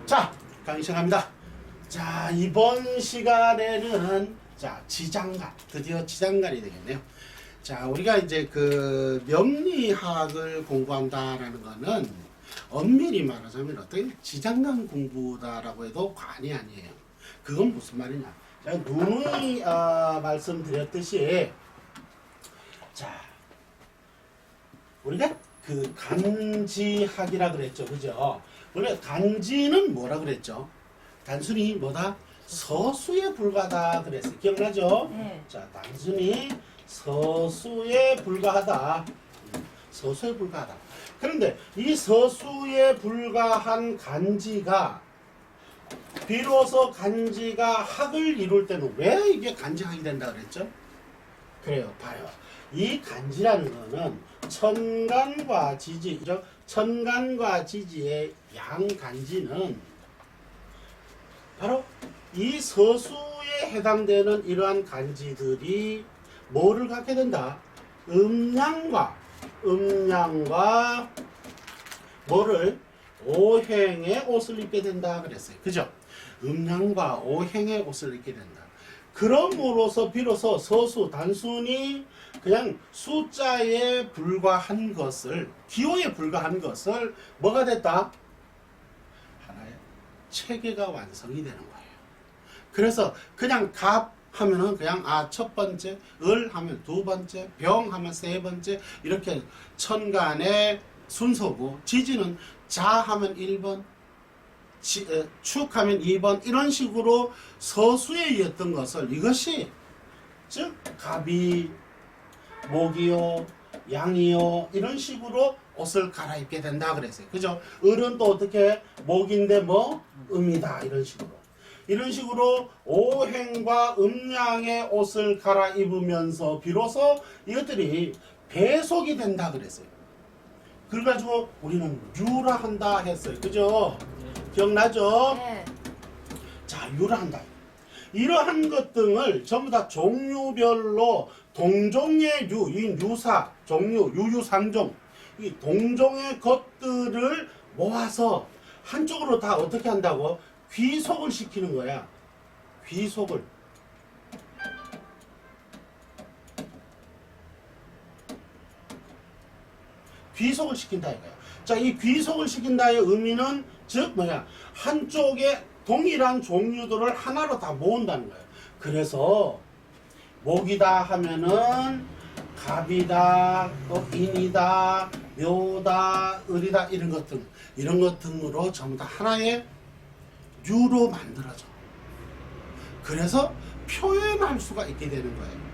자, 강의 시작합니다. 자, 이번 시간에는 지장간, 드디어 지장간이 되겠네요. 자, 우리가 이제 그 명리학을 공부한다라는 거는 엄밀히 말하자면 어떻게 지장간 공부다라고 해도 과언이 아니에요. 그건 무슨 말이냐? 제가 누누이 말씀드렸듯이, 자, 우리가 그 간지학이라 그랬죠, 그죠? 원래 간지는 뭐라 그랬죠? 단순히 뭐다? 서수에 불과하다 그랬어요. 기억나죠? 네. 자, 단순히 서수에 불과하다. 서수에 불과하다. 그런데 이 서수에 불과한 간지가 비로소 간지가 학을 이룰 때는 왜 이게 간지학이 된다 그랬죠? 그래요. 봐요. 이 간지라는 거는 천간과 지지, 천간과 지지의 양간지는 바로 이 서수에 해당되는 이러한 간지들이 뭐를 갖게 된다? 음양과 뭐를 오행의 옷을 입게 된다 그랬어요. 그죠? 음양과 오행의 옷을 입게 된다. 그럼으로써 비로소 서수 단순히 그냥 숫자에 불과한 것을, 기호에 불과한 것을 뭐가 됐다? 하나의 체계가 완성이 되는 거예요. 그래서 그냥 갑 하면은 그냥 첫 번째, 을 하면 두 번째, 병 하면 세 번째, 이렇게 천간의 순서고, 지지는 자 하면 1번, 축 하면 2번, 이런 식으로 서수에 이었던 것을, 이것이 즉 갑이 목이요, 양이요, 이런 식으로 옷을 갈아입게 된다 그랬어요. 그죠? 을은 또 어떻게? 목인데 뭐? 음이다. 이런 식으로 오행과 음양의 옷을 갈아입으면서 비로소 이것들이 배속이 된다 그랬어요. 그래가지고 우리는 유라한다 했어요. 그죠? 기억나죠? 네. 자, 유라한다. 이러한 것 등을 전부 다 종류별로 동종의 유, 이 유사, 종류, 유유상종, 이 동종의 것들을 모아서 한쪽으로 다 어떻게 한다고? 귀속을 시키는 거야. 귀속을. 귀속을 시킨다 이거야. 자, 이 귀속을 시킨다의 의미는 즉 뭐야? 한쪽에 동일한 종류들을 하나로 다 모은다는 거예요. 그래서 목이다 하면은 갑이다, 인이다, 묘다, 을이다, 이런 것 등으로 전부 다 하나의 유로 만들어져. 그래서 표현할 수가 있게 되는 거예요.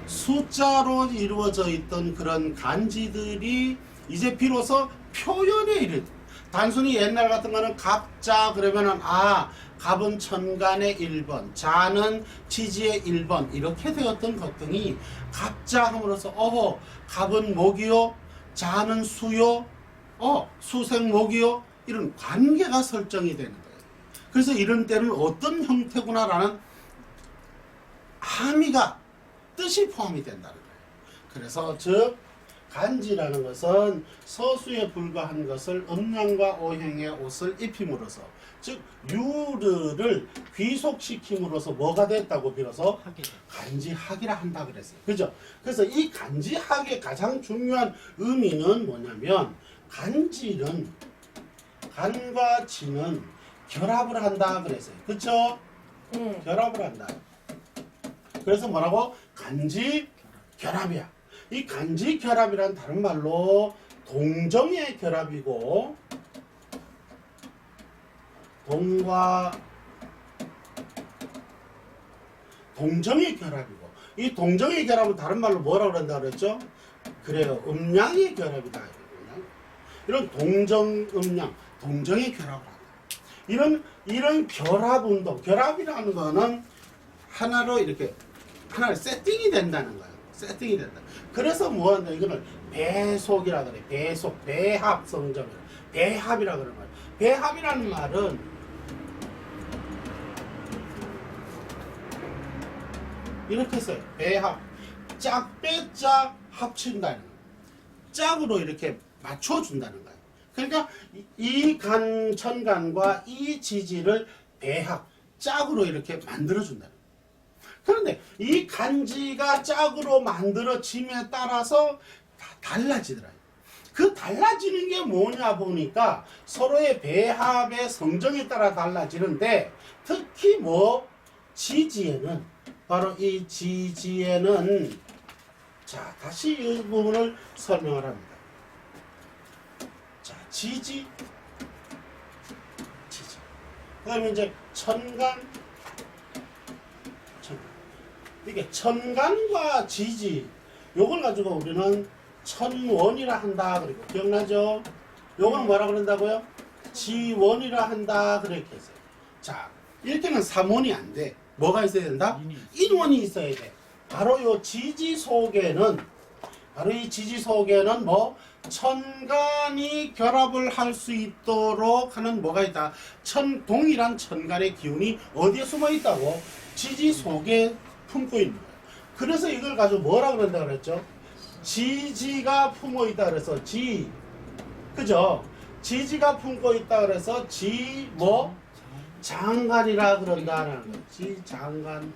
숫자로 이루어져 있던 그런 간지들이 이제 비로소 표현에 이르. 단순히 옛날 같은 거는 갑자 그러면은 갑은 천간의 1번, 자는 지지의 1번 이렇게 되었던 것 등이 갑자 함으로써 갑은 목이요, 자는 수요, 수생목이요, 이런 관계가 설정이 되는 거예요. 그래서 이런 때는 어떤 형태구나라는 함의가, 뜻이 포함이 된다는 거예요. 그래서 즉 간지라는 것은 서수에 불과한 것을 음양과 오행의 옷을 입힘으로써, 즉 유를 귀속시킴으로써 뭐가 됐다고 비로소 간지학이라 한다 그랬어요. 그죠? 그래서 이 간지학의 가장 중요한 의미는 뭐냐면, 간지는 간과 지는 결합을 한다 그랬어요. 그쵸? 네. 결합을 한다. 그래서 뭐라고? 간지 결합이야. 이 간지 결합이란 다른 말로 동정의 결합이고, 동과 동정의 결합이고, 이 동정의 결합은 다른 말로 뭐라고 그런다 그랬죠? 그래요. 음양의 결합이다. 이런 동정, 음양, 동정의 결합을 한다. 이런 결합 운동, 결합이라는 거는 하나로 이렇게 하나로 세팅이 된다는 거예요. 세팅이 된다. 그래서 뭐한다? 이거는 배속이라 그래. 배속, 배합 성점이라. 배합이라 그러는 거예요. 배합이라는 말은 이렇게 써요. 배합. 짝, 빼짝 합친다는 거예요. 짝으로 이렇게 맞춰준다는 거예요. 그러니까 이 천간과 이 지지를 배합, 짝으로 이렇게 만들어준다. 그런데 이 간지가 짝으로 만들어짐에 따라서 다 달라지더라고요. 그 달라지는 게 뭐냐 보니까 서로의 배합의 성정에 따라 달라지는데, 특히 뭐 지지에는, 바로 이 지지에는, 자 다시 이 부분을 설명을 합니다. 자 지지, 그 다음에 이제 천간, 이게 천간과 지지, 요걸 가지고 우리는 천원이라 한다. 그리고 기억나죠? 요거는 뭐라 그런다고요? 지원이라 한다. 그렇게 했어요. 자, 이렇게는 삼원이 안 돼. 뭐가 있어야 된다? 인원이 있어야 돼. 바로 요 지지 속에는, 바로 이 지지 속에는 뭐 천간이 결합을 할 수 있도록 하는 뭐가 있다? 동일한 천간의 기운이 어디에 숨어 있다고? 지지 속에 품고 있는 거예요. 그래서 이걸 가지고 뭐라 그런다 그랬죠? 지지가 품어 있다 그래서 그죠? 지지가 품고 있다 그래서 장간이라 그런다는 거예요. 지장간.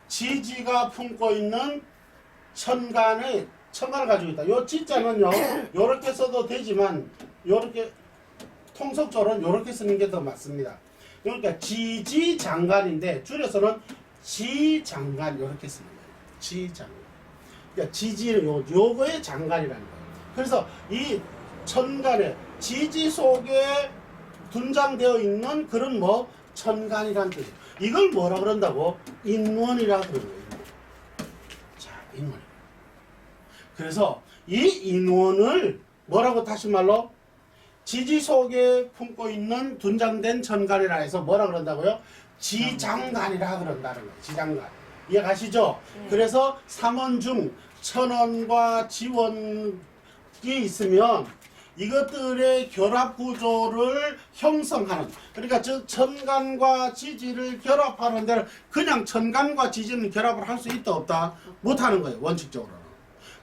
지지가 품고 있는 천간을 가지고 있다. 요 지자는요, 요렇게 써도 되지만, 요렇게 통속적으로는 요렇게 쓰는 게 더 맞습니다. 그러니까 지지장간인데 줄여서는 지장간, 요렇게 쓰는 거예요. 지장간. 그러니까 지지는 요거의 장간이라는 거예요. 그래서 이 천간에 지지 속에 분장되어 있는 그런 천간이라는 뜻이에요. 이걸 뭐라 그런다고? 인원이라 그러는 거예요. 자, 인원. 그래서 이 인원을 뭐라고, 다시 말로 지지 속에 품고 있는 분장된 천간이라 해서 뭐라 그런다고요? 지장간이라 그런다는 거예요. 지장간. 이해가시죠? 그래서 삼원 중 천원과 지원이 있으면 이것들의 결합 구조를 형성하는, 그러니까 즉 천간과 지지를 결합하는 데는 그냥 천간과 지지는 결합을 할 수 있다 없다? 못하는 거예요, 원칙적으로는.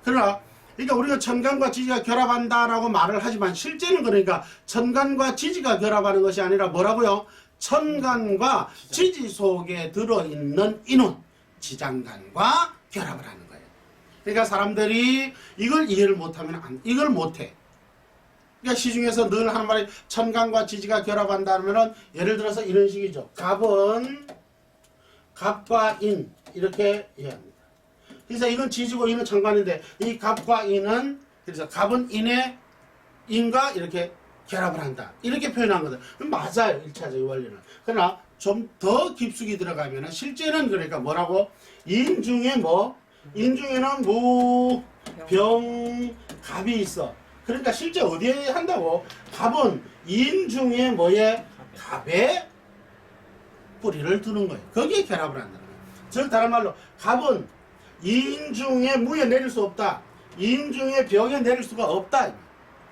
그러나 그러니까 우리가 천간과 지지가 결합한다라고 말을 하지만, 실제는 그러니까 천간과 지지가 결합하는 것이 아니라 뭐라고요? 천간과 지지 속에 들어있는 인원, 지장간과 결합을 하는 거예요. 그러니까 사람들이 이걸 이해를 못하면 이걸 못해. 그러니까 시중에서 늘 하는 말이 천간과 지지가 결합한다면은, 예를 들어서 이런 식이죠. 갑과 인, 이렇게 이해합니다. 그래서 이건 지지고 이는 천간인데, 이 갑과 인은, 그래서 갑은 인과 이렇게 결합을 한다. 이렇게 표현한 거든. 맞아요, 1차적인 원리는. 그러나 좀 더 깊숙이 들어가면은, 실제는 그러니까 뭐라고? 인 중에는 무, 병, 갑이 있어. 그러니까 실제 어디에 한다고? 갑은 인 중에 갑에 뿌리를 두는 거예요. 거기에 결합을 한다는 거예요. 즉 다른 말로 갑은 인 중에 무에 내릴 수 없다. 인 중에 병에 내릴 수가 없다.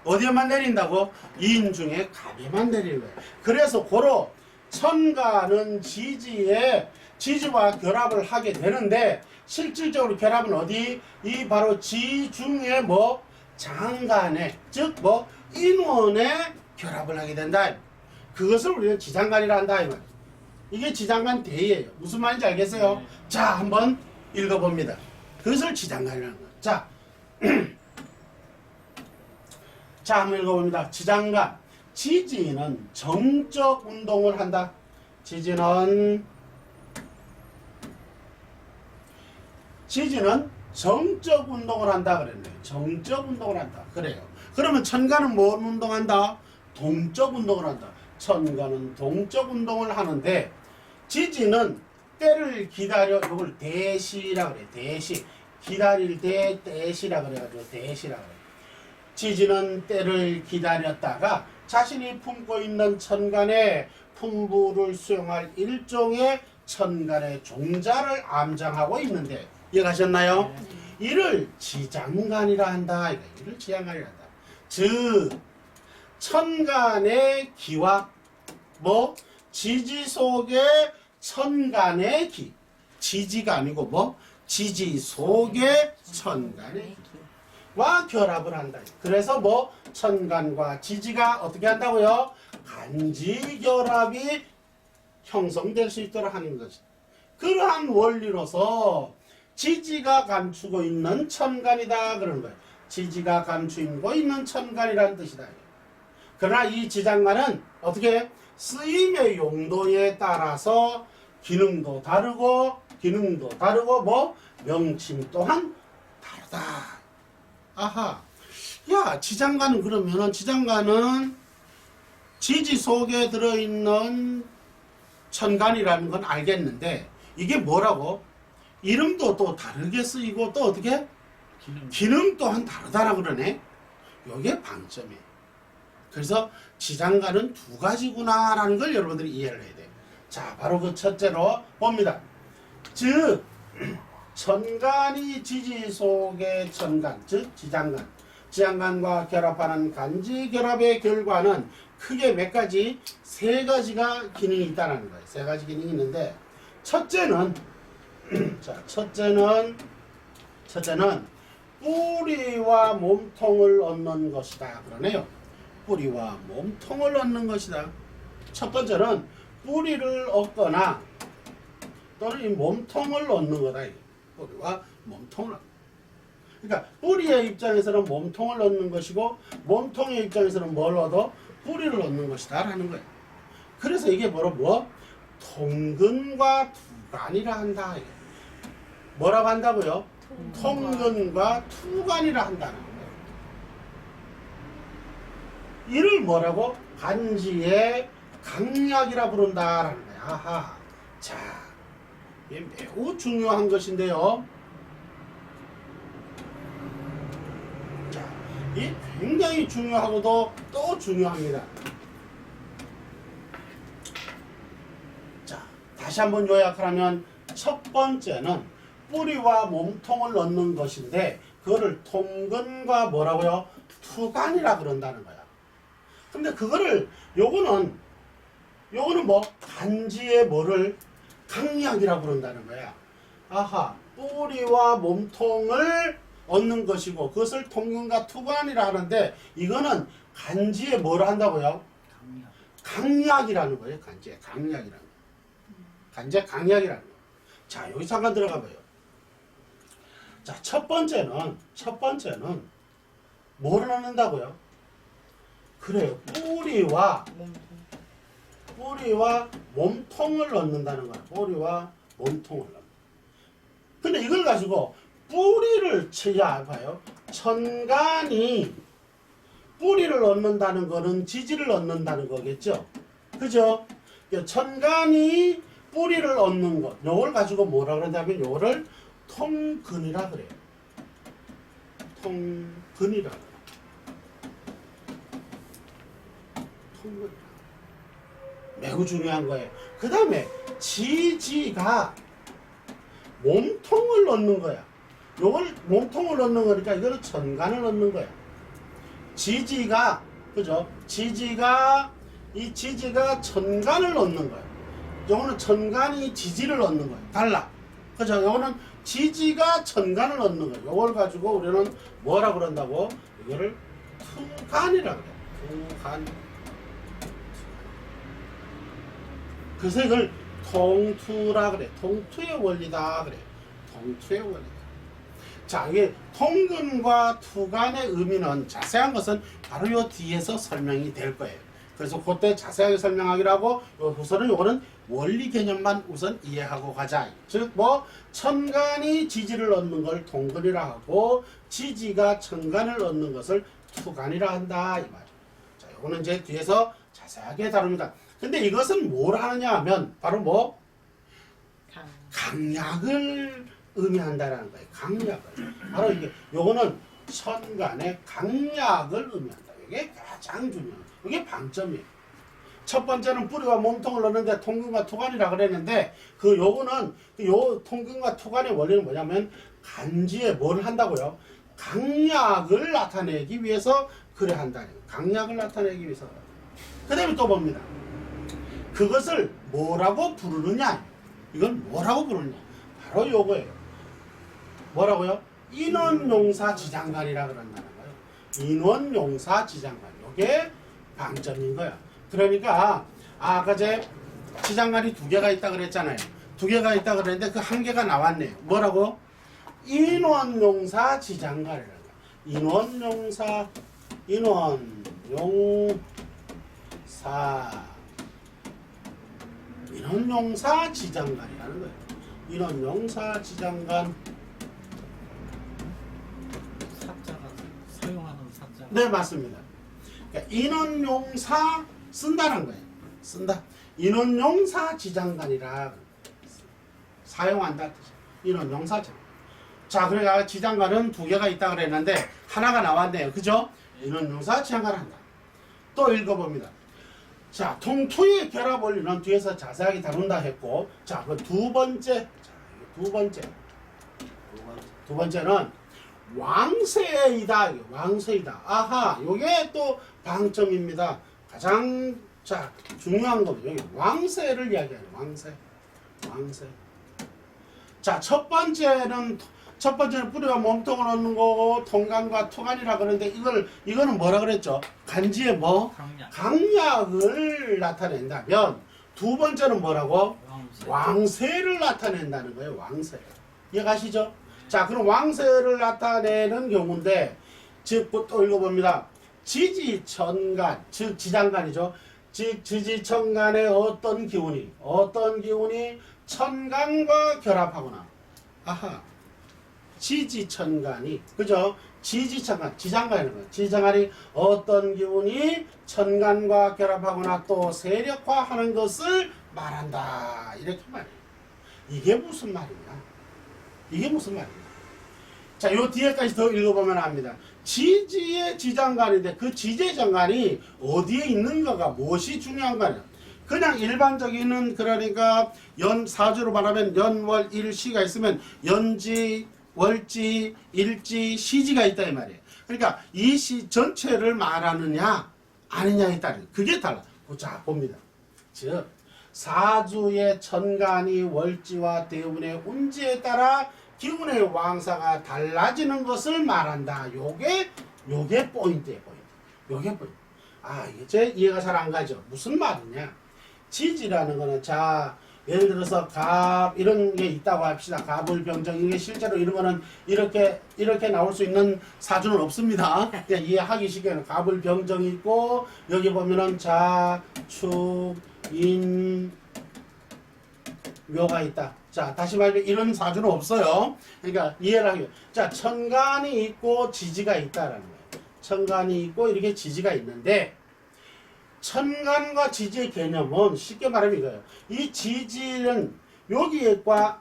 어디에만 내린다고? 인 중에 갑에만 내리는 거예요. 그래서 고로 천간은 지지와 결합을 하게 되는데, 실질적으로 결합은 어디? 이 바로 지 중에 장간에, 즉 인원에 결합을 하게 된다. 그것을 우리는 지장간이라 한다. 이게 지장간 대의예요. 무슨 말인지 알겠어요? 자, 한번 읽어봅니다. 그것을 지장간이라는 거예요. 자, 한번 읽어봅니다. 지장간. 지지는 정적 운동을 한다. 지지는 정적 운동을 한다 그랬네요. 정적 운동을 한다. 그래요. 그러면 천간은 뭔 운동한다? 동적 운동을 한다. 천간은 동적 운동을 하는데, 지지는 때를 기다려, 이걸 대시라 그래. 대시. 기다릴 때 대시라 그래가지고 대시라 그래. 지지는 때를 기다렸다가 자신이 품고 있는 천간의 풍부를 수용할 일종의 천간의 종자를 암장하고 있는데, 이해가셨나요? 이를 지장간이라 한다. 이를 지장간이라 한다. 즉 천간의 기와 지지 속에 천간의 기, 지지가 아니고 지지 속의 천간의 기와 결합을 한다. 그래서 뭐 천간과 지지가 어떻게 한다고요? 간지 결합이 형성될 수 있도록 하는 것이. 그러한 원리로서 지지가 감추고 있는 천간이다 그러는 거예요. 지지가 감추고 있는 천간이라는 뜻이다. 그러나 이 지장간은 어떻게 쓰임의 용도에 따라서 기능도 다르고 뭐 명칭 또한 다르다. 아하. 야, 지장간은 그러면은 지장간은 지지 속에 들어있는 천간이라는 건 알겠는데 이게 뭐라고? 이름도 또 다르게 쓰이고 또 어떻게? 기능 또한 다르다라 그러네. 요게 방점이에요. 그래서 지장간은 두 가지구나라는 걸 여러분들이 이해를 해야 돼요. 자, 바로 그 첫째로 봅니다. 즉 천간이 지지 속의 천간, 즉 지장간, 지장간과 결합하는 간지 결합의 결과는 크게 몇 가지? 세 가지가 기능이 있다는 거예요. 세 가지 기능이 있는데 첫째는 자, 첫째는 뿌리와 몸통을 얻는 것이다 그러네요. 뿌리와 몸통을 얻는 것이다. 첫 번째는 뿌리를 얻거나 또는 이 몸통을 얻는 거다. 뿌리와 몸통을. 그러니까 뿌리의 입장에서는 몸통을 얻는 것이고 몸통의 입장에서는 뭘 얻어? 뿌리를 얻는 것이다 라는 거예요. 그래서 이게 뭐? 통근과 투간이라 한다. 뭐라고 한다고요? 통근과 투간이라 한다는 거예요. 이를 뭐라고? 간지의 강약이라 부른다라는 거예요. 아하. 자, 이게 매우 중요한 것인데요. 자, 이 굉장히 중요하고도 또 중요합니다. 자, 다시 한번 요약하면 첫 번째는 뿌리와 몸통을 얻는 것인데 그거를 통근과 뭐라고요? 투간이라 그런다는 거야. 근데 그거를 요거는 뭐 간지의 뭐를 강약이라 그런다는 거야. 아하, 뿌리와 몸통을 얻는 것이고 그것을 통근과 투간이라 하는데 이거는 간지의 뭘 한다고요? 강약이라는 거예요. 간지의 강약이라는 거. 간지의 강약이라는 거. 자, 여기 잠깐 들어가 봐요. 자, 첫 번째는 뭐를 얻는다고요? 그래요. 뿌리와 몸통을 얻는다는 거야. 뿌리와 몸통을 얻는. 근데 이걸 가지고 뿌리를 쳐야 봐요. 천간이 뿌리를 얻는다는 거는 지지를 얻는다는 거겠죠. 그죠? 천간이 뿌리를 얻는 것. 요걸 가지고 뭐라 그러냐면 요거를 통근이라 그래요. 통근이라 그래요. 통근. 매우 중요한 거예요. 그 다음에 지지가 몸통을 얻는 거야. 요걸 몸통을 얻는 거니까 이거는 천간을 얻는 거야. 지지가 그죠? 지지가 천간을 얻는 거야. 요거는 천간이 지지를 얻는 거야. 달라. 그죠? 요거는 지지가 천간을 얻는 거야. 요걸 가지고 우리는 뭐라 그런다고? 이거를 투간이라 그래. 투간. 그래서 이걸 통투라 그래. 통투의 원리다 그래. 통투의 원리다. 자, 이게 통근과 투간의 의미는 자세한 것은 바로 요 뒤에서 설명이 될 거예요. 그래서 그때 자세하게 설명하기로 하고 우선은 요거는 원리 개념만 우선 이해하고 가자. 즉 뭐 천간이 지지를 얻는 걸 통근이라 하고 지지가 천간을 얻는 것을 투간이라 한다 이 말이에요. 자, 요거는 이제 뒤에서 자세하게 다룹니다. 근데 이것은 뭘 하느냐 하면 바로 뭐 강약을 의미한다라는 거예요. 강약을. 바로 이게 요거는 천간의 강약을 의미한다. 이게 가장 중요한. 이게 방점이에요. 첫 번째는 뿌리와 몸통을 얻는데 통근과 투간이라 그랬는데 요거는 요 통근과 투간의 원리는 뭐냐면 간지에 뭘 한다고요? 강약을 나타내기 위해서 그래 한다는 거예요. 강약을 나타내기 위해서. 그 다음에 또 봅니다. 그것을 뭐라고 부르느냐? 이걸 뭐라고 부르느냐? 바로 요거예요. 뭐라고요? 인원용사 지장간이라 그런다는 거예요. 인원용사 지장간. 이게 방점인 거야. 그러니까 아까 제 지장간이 두 개가 있다 그랬잖아요. 두 개가 있다 그랬는데 그 한 개가 나왔네요. 뭐라고? 인원용사 지장간이라는 거야. 인원용사 지장간이라는 거예요. 인원용사 지장간. 사자가 사용하는 사자. 네, 맞습니다. 그러니까 인원용사 쓴다는 거예요. 쓴다. 인원용사 지장간이라 사용한다 뜻이에요. 인원용사 지장간. 자, 그러니까 지장간은 두 개가 있다 그랬는데 하나가 나왔네요. 그죠? 인원용사 지장간을 한다. 또 읽어봅니다. 자, 통투의 결합 원리는 뒤에서 자세하게 다룬다 했고, 자, 그 두 번째는 왕세이다. 왕세이다. 아하, 요게 또 방점입니다. 가장 자 중요한 겁니다. 여기 왕세를 이야기하는 왕세. 자, 첫 번째는 뿌리와 몸통을 얻는 거고 통간과 토간이라 그러는데 이거는 뭐라 그랬죠? 간지의 뭐? 강약을 나타낸다면 두 번째는 뭐라고? 왕세를 나타낸다는 거예요. 왕세. 이해가시죠? 자, 그럼 왕세를 나타내는 경우인데 즉 또 읽어봅니다. 지지천간, 즉 지장간이죠. 즉 지지천간의 어떤 기운이 천간과 결합하거나, 아하, 지지천간이, 그죠? 지지천간, 지장간이라는 거예요. 지장간이 어떤 기운이 천간과 결합하거나 또 세력화하는 것을 말한다. 이렇게 말해요. 이게 무슨 말이냐? 자, 요 뒤에까지 더 읽어보면 압니다. 지지의 지장간인데 그 지지의 장간이 어디에 있는가가 무엇이 중요한가냐? 그냥 일반적인 그러니까 사주로 말하면 연월 일시가 있으면 연지, 월지, 일지, 시지가 있다 이 말이에요. 그러니까 이 시 전체를 말하느냐 아니냐에 따라 그게 달라. 자, 봅니다. 즉 사주의 천간이 월지와 대운의 운지에 따라 기운의 왕사가 달라지는 것을 말한다. 요게 포인트예요. 요게 포인트. 아, 이제 이해가 잘 안 가죠. 무슨 말이냐? 지지라는 거는, 자, 예를 들어서 갑 이런 게 있다고 합시다. 갑을 병정, 이게 실제로 이런 거는 이렇게 나올 수 있는 사주는 없습니다. 그냥 이해하기 쉽게 갑을 병정이 있고 여기 보면은 자, 축, 인, 묘가 있다. 자, 다시 말해 이런 사주는 없어요. 그러니까 이해를 하기. 자, 천간이 있고 지지가 있다라는 거예요. 천간이 있고 이렇게 지지가 있는데 천간과 지지의 개념은 쉽게 말하면 이거예요. 이 지지는 여기와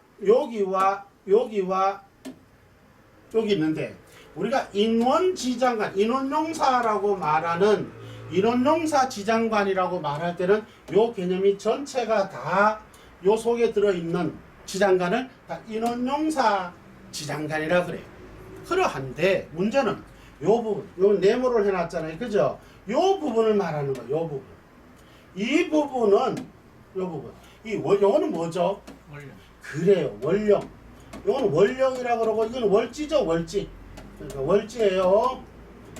여기 있는데 우리가 인원지장간, 인원용사라고 말하는 인원용사 지장관이라고 말할 때는 요 개념이 전체가 다 요 속에 들어있는 지장간을 다 인원용사 지장간이라 그래요. 그러한데 문제는 요 부분, 요 네모를 해놨잖아요. 그죠? 요 부분을 말하는 거예요. 요 부분. 이 부분은 요 부분. 요거는 뭐죠? 원령. 그래요. 원령. 요거는 원령이라 그러고 이건 월지죠. 월지. 그러니까 월지예요.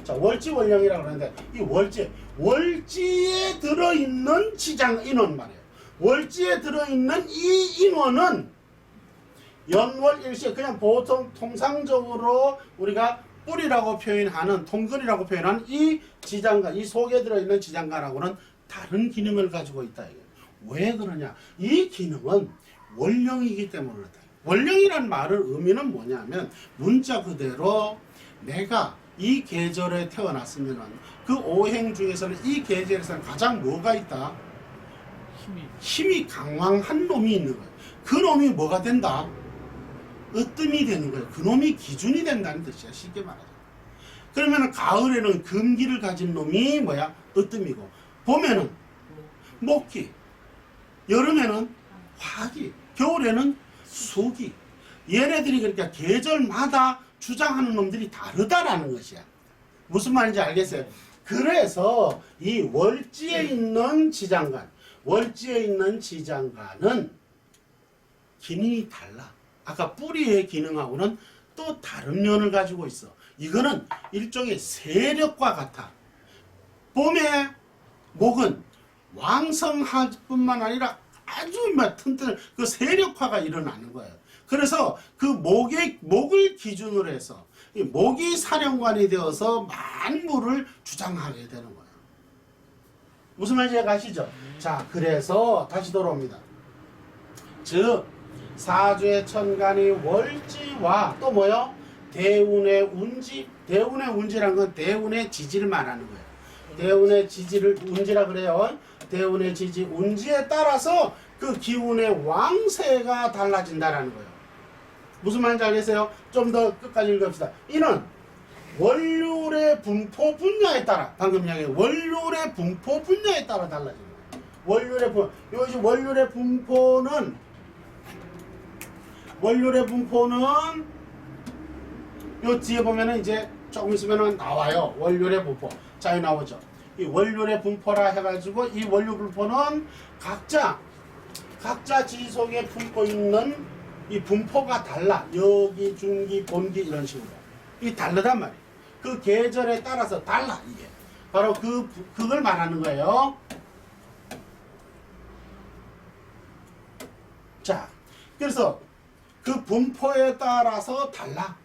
자, 월지 원령이라 그러는데 이 월지에 들어있는 지장 인원 말이에요. 월지에 들어있는 이 인원은 연월일시 그냥 보통 통상적으로 우리가 뿌리라고 표현하는 통근이라고 표현하는 이 지장간, 이 속에 들어있는 지장간하고는 다른 기능을 가지고 있다. 왜 그러냐? 이 기능은 원령이기 때문에 그렇다. 원령이란 말의 의미는 뭐냐면 문자 그대로 내가 이 계절에 태어났으면 그 오행 중에서는 이 계절에서는 가장 뭐가 있다? 힘이 강황한 놈이 있는 거예요. 그 놈이 뭐가 된다? 으뜸이 되는 거예요. 그 놈이 기준이 된다는 뜻이야. 쉽게 말하자. 그러면 가을에는 금기를 가진 놈이 뭐야? 으뜸이고 봄에는 목기, 여름에는 화기, 겨울에는 수기. 얘네들이 그러니까 계절마다 주장하는 놈들이 다르다라는 것이야. 무슨 말인지 알겠어요? 그래서 이 월지에 있는 지장간, 월지에 있는 지장간은 기능이 달라. 아까 뿌리의 기능하고는 또 다른 면을 가지고 있어. 이거는 일종의 세력과 같아. 봄에 목은 왕성할 뿐만 아니라 아주 막 튼튼 그 세력화가 일어나는 거예요. 그래서 그 목을 기준으로 해서 이 목이 사령관이 되어서 만물을 주장하게 되는 거예요. 무슨 말인지 아시죠? 자, 그래서 다시 돌아옵니다. 즉 사주의 천간이 월지와 또 뭐요? 대운의 운지. 대운의 운지란 건 대운의 지지를 말하는 거예요. 대운의 지지를 운지라 그래요. 대운의 지지 운지에 따라서 그 기운의 왕세가 달라진다라는 거예요. 무슨 말인지 알겠어요? 좀 더 끝까지 읽읍시다. 이는 월요일의 분포 분야에 따라, 방금 이야기한 월요일의 분포 분야에 따라 달라지는 거예요. 월요일의 분포, 요즘 월요일의 분포는 요 뒤에 보면은 이제 조금 있으면은 나와요. 월요일의 분포. 자, 여기 나오죠. 이 월요일의 분포라 해가지고 이 월요 분포는 각자 지속에 품고 있는 이 분포가 달라. 여기, 중기, 본기 이런 식으로. 이 다르단 말이에요. 그 계절에 따라서 달라, 이게. 바로 그걸 말하는 거예요. 자, 그래서 그 분포에 따라서 달라.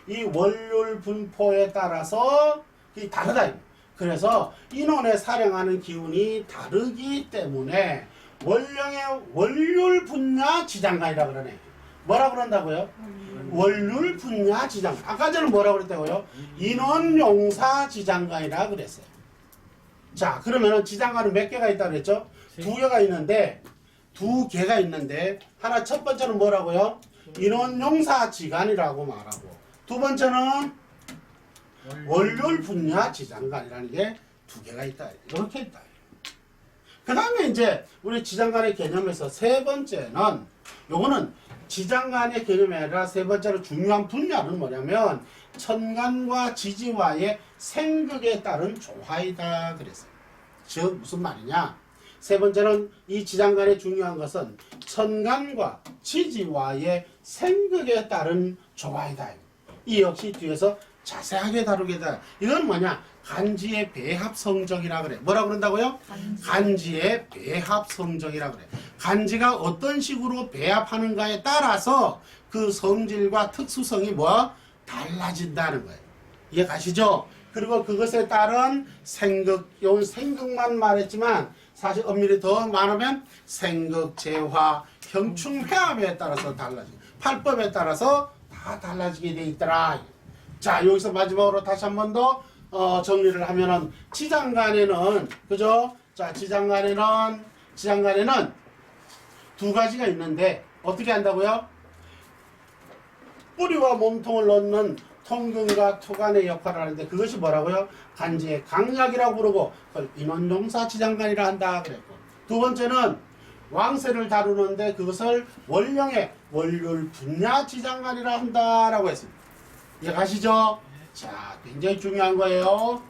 이 월요일 분포에 따라서 이 다르다. 그래서 인원에 사령하는 기운이 다르기 때문에 월요일 분야 지장간이라 그러네. 뭐라 그런다고요? 월요일 분야 지장간. 아까 전에 뭐라 그랬다고요? 인원용사 지장간이라 그랬어요. 자, 그러면은 지장간은 몇 개가 있다고 그랬죠? 두 개가 있는데 하나 첫 번째는 뭐라고요? 인원용사 지간이라고 말하고 두 번째는 월요일 분야 지장간이라는 게 두 개가 있다. 이렇게 있다. 그 다음에 이제 우리 지장간의 개념에서 세 번째는 요거는 지장간의 개념이 아니라 세 번째로 중요한 분야는 뭐냐면 천간과 지지와의 생극에 따른 조화이다 그랬어요. 즉 무슨 말이냐? 세 번째는 이 지장간의 중요한 것은 천간과 지지와의 생극에 따른 조화이다. 이 역시 뒤에서 자세하게 다루겠다. 이건 뭐냐? 간지의 배합 성적이라 그래. 뭐라 그런다고요? 간지의 배합 성적이라 그래. 간지가 어떤 식으로 배합하는가에 따라서 그 성질과 특수성이 뭐? 달라진다는 거예요. 이해 가시죠? 그리고 그것에 따른 생극, 요 생극만 말했지만 사실 엄밀히 더 많으면 생극, 재화, 형충, 회합에 따라서 달라지고 팔법에 따라서 다 달라지게 돼 있더라. 자, 여기서 마지막으로 다시 한 번 더 정리를 하면은 지장간에는 그죠? 자, 지장간에는 두 가지가 있는데 어떻게 한다고요? 뿌리와 몸통을 넣는 통근과 투간의 역할을 하는데 그것이 뭐라고요? 간지의 강약이라고 부르고 그걸 인원용사 지장간이라 한다 그랬고 두 번째는 왕세를 다루는데 그것을 월령의 월요일 분야 지장간이라 한다라고 했습니다. 이해가시죠? 자, 굉장히 중요한 거예요.